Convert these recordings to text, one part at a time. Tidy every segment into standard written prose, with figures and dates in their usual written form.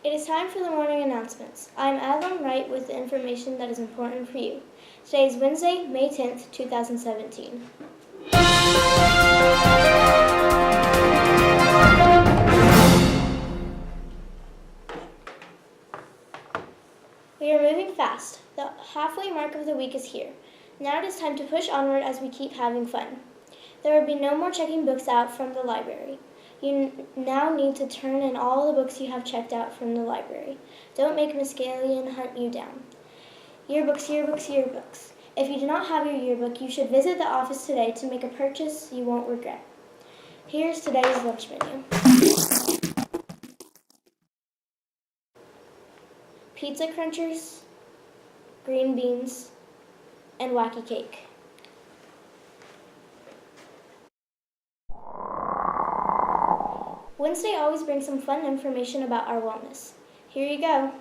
It is time for the morning announcements. I'm Adeline Wright with the information that is important for you. Today is Wednesday, May 10th, 2017. We are moving fast. The halfway mark of the week is here. Now it is time to push onward as we keep having fun. There will be no more checking books out from the library. You now need to turn in all the books you have checked out from the library. Don't make Miss Gallion hunt you down. Yearbooks, yearbooks, yearbooks. If you do not have your yearbook, you should visit the office today to make a purchase you won't regret. Here's today's lunch menu. Pizza crunchers, green beans, and wacky cake. Wednesday always brings some fun information about our wellness. Here you go.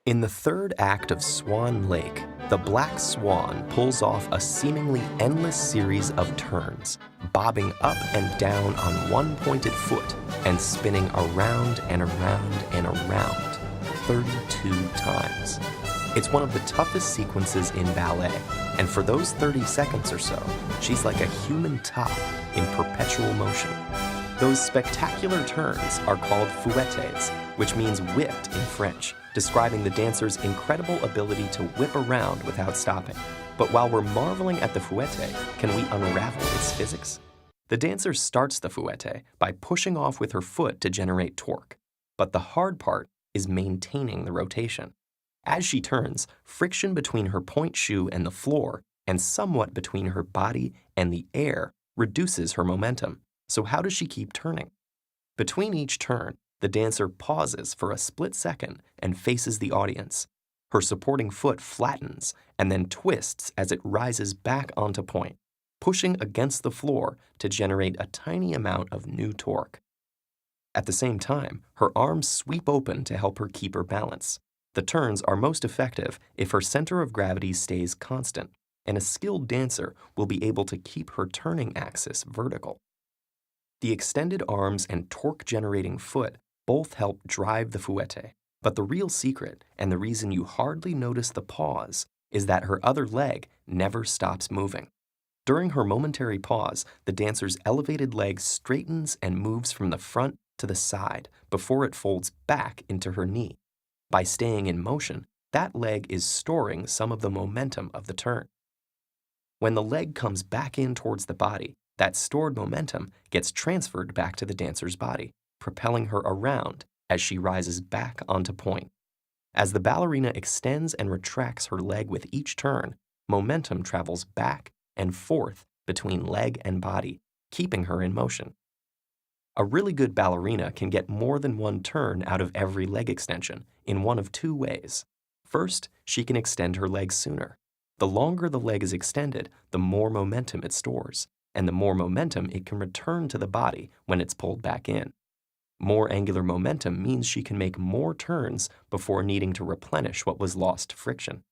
In the third act of Swan Lake, the black swan pulls off a seemingly endless series of turns, bobbing up and down on one pointed foot and spinning around and around and around 32 times. It's one of the toughest sequences in ballet, and for those 30 seconds or so, she's like a human top in perpetual motion. Those spectacular turns are called fouettes, which means whipped in French, describing the dancer's incredible ability to whip around without stopping. But while we're marveling at the fouette, can we unravel its physics? The dancer starts the fouette by pushing off with her foot to generate torque. But the hard part is maintaining the rotation. As she turns, friction between her point shoe and the floor, and somewhat between her body and the air, reduces her momentum. So how does she keep turning? Between each turn, the dancer pauses for a split second and faces the audience. Her supporting foot flattens and then twists as it rises back onto point, pushing against the floor to generate a tiny amount of new torque. At the same time, her arms sweep open to help her keep her balance. The turns are most effective if her center of gravity stays constant, and a skilled dancer will be able to keep her turning axis vertical. The extended arms and torque-generating foot both help drive the fouette, but the real secret, and the reason you hardly notice the pause, is that her other leg never stops moving. During her momentary pause, the dancer's elevated leg straightens and moves from the front to the side before it folds back into her knee. By staying in motion, that leg is storing some of the momentum of the turn. When the leg comes back in towards the body, that stored momentum gets transferred back to the dancer's body, propelling her around as she rises back onto point. As the ballerina extends and retracts her leg with each turn, momentum travels back and forth between leg and body, keeping her in motion. A really good ballerina can get more than one turn out of every leg extension in one of two ways. First, she can extend her leg sooner. The longer the leg is extended, the more momentum it stores, and the more momentum it can return to the body when it's pulled back in. More angular momentum means she can make more turns before needing to replenish what was lost to friction.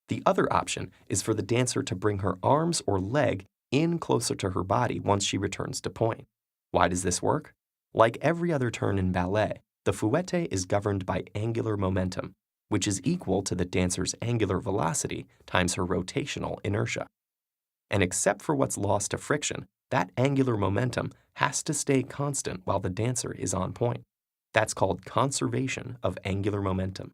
The other option is for the dancer to bring her arms or leg in closer to her body once she returns to point. Why does this work? Like every other turn in ballet, the fouette is governed by angular momentum, which is equal to the dancer's angular velocity times her rotational inertia. And except for what's lost to friction, that angular momentum has to stay constant while the dancer is on point. That's called conservation of angular momentum.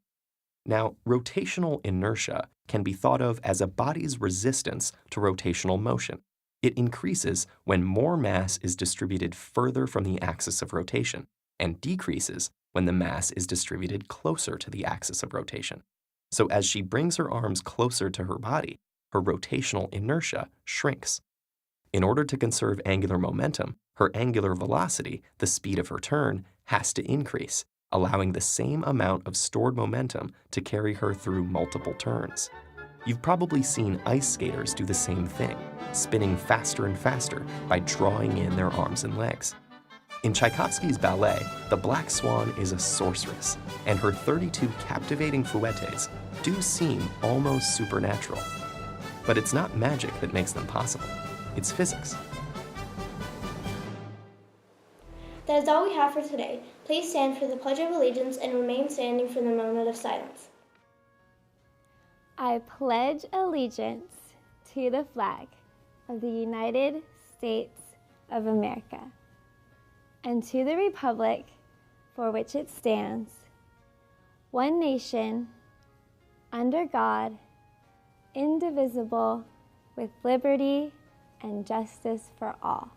Now, rotational inertia can be thought of as a body's resistance to rotational motion. It increases when more mass is distributed further from the axis of rotation, and decreases when the mass is distributed closer to the axis of rotation. So as she brings her arms closer to her body, her rotational inertia shrinks. In order to conserve angular momentum, her angular velocity, the speed of her turn, has to increase, allowing the same amount of stored momentum to carry her through multiple turns. You've probably seen ice skaters do the same thing, spinning faster and faster by drawing in their arms and legs. In Tchaikovsky's ballet, the Black Swan is a sorceress, and her 32 captivating fouettes do seem almost supernatural. But it's not magic that makes them possible. It's physics. That is all we have for today. Please stand for the Pledge of Allegiance and remain standing for the moment of silence. I pledge allegiance to the flag of the United States of America and to the republic for which it stands, one nation, under God, indivisible, with liberty and justice for all.